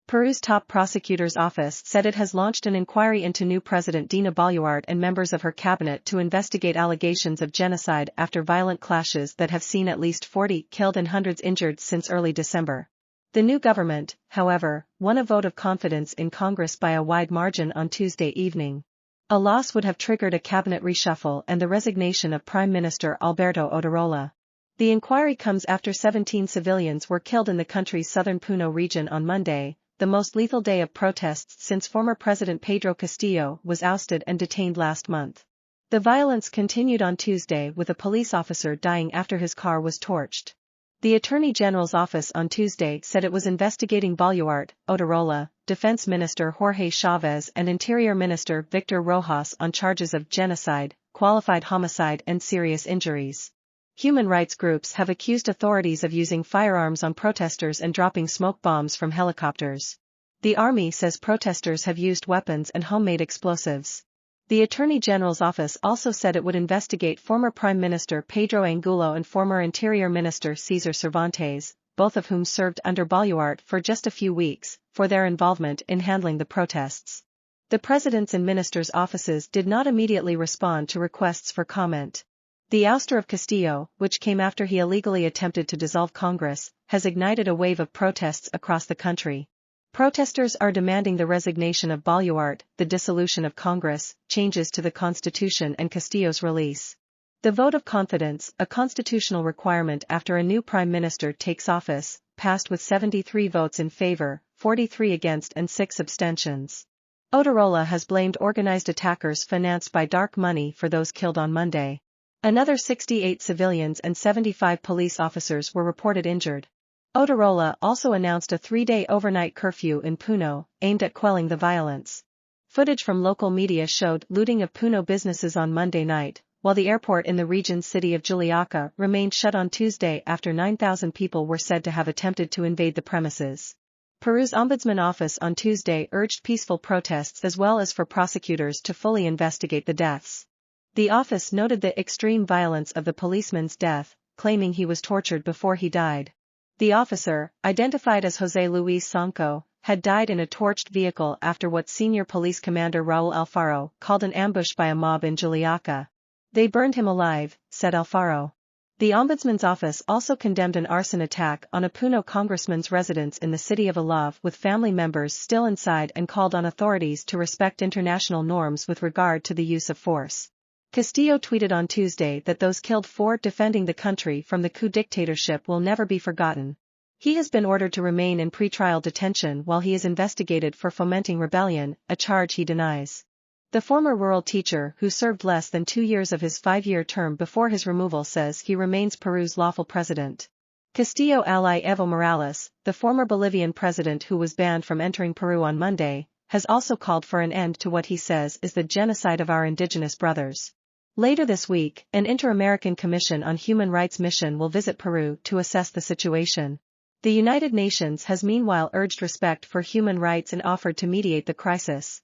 Peru's top prosecutor's office said it has launched an inquiry into new President Dina Boluarte and members of her cabinet to investigate allegations of genocide after violent clashes that have seen at least 40 killed and hundreds injured since early December. The new government, however, won a vote of confidence in Congress by a wide margin on Tuesday evening. A loss would have triggered a cabinet reshuffle and the resignation of Prime Minister Alberto Otarola. The inquiry comes after 17 civilians were killed in the country's southern Puno region on Monday, the most lethal day of protests since former President Pedro Castillo was ousted and detained last month. The violence continued on Tuesday with a police officer dying after his car was torched. The Attorney General's office on Tuesday said it was investigating Boluarte, Otarola, Defense Minister Jorge Chavez and Interior Minister Victor Rojas on charges of genocide, qualified homicide and serious injuries. Human rights groups have accused authorities of using firearms on protesters and dropping smoke bombs from helicopters. The army says protesters have used weapons and homemade explosives. The Attorney General's office also said it would investigate former Prime Minister Pedro Angulo and former Interior Minister Cesar Cervantes, both of whom served under Boluarte for just a few weeks, for their involvement in handling the protests. The president's and ministers' offices did not immediately respond to requests for comment. The ouster of Castillo, which came after he illegally attempted to dissolve Congress, has ignited a wave of protests across the country. Protesters are demanding the resignation of Boluarte, the dissolution of Congress, changes to the Constitution and Castillo's release. The vote of confidence, a constitutional requirement after a new prime minister takes office, passed with 73 votes in favor, 43 against and 6 abstentions. Otarola has blamed organized attackers financed by dark money for those killed on Monday. Another 68 civilians and 75 police officers were reported injured. Otarola also announced a 3-day overnight curfew in Puno, aimed at quelling the violence. Footage from local media showed looting of Puno businesses on Monday night, while the airport in the region's city of Juliaca remained shut on Tuesday after 9,000 people were said to have attempted to invade the premises. Peru's Ombudsman office on Tuesday urged peaceful protests as well as for prosecutors to fully investigate the deaths. The office noted the extreme violence of the policeman's death, claiming he was tortured before he died. The officer, identified as José Luis Sanco, had died in a torched vehicle after what senior police commander Raúl Alfaro called an ambush by a mob in Juliaca. "They burned him alive," said Alfaro. The Ombudsman's office also condemned an arson attack on a Puno congressman's residence in the city of Alav with family members still inside and called on authorities to respect international norms with regard to the use of force. Castillo tweeted on Tuesday that those killed for defending the country from the coup dictatorship will never be forgotten. He has been ordered to remain in pretrial detention while he is investigated for fomenting rebellion, a charge he denies. The former rural teacher who served less than 2 years of his 5-year term before his removal says he remains Peru's lawful president. Castillo ally Evo Morales, the former Bolivian president who was banned from entering Peru on Monday, has also called for an end to what he says is the genocide of our indigenous brothers. Later this week, an Inter-American Commission on Human Rights mission will visit Peru to assess the situation. The United Nations has meanwhile urged respect for human rights and offered to mediate the crisis.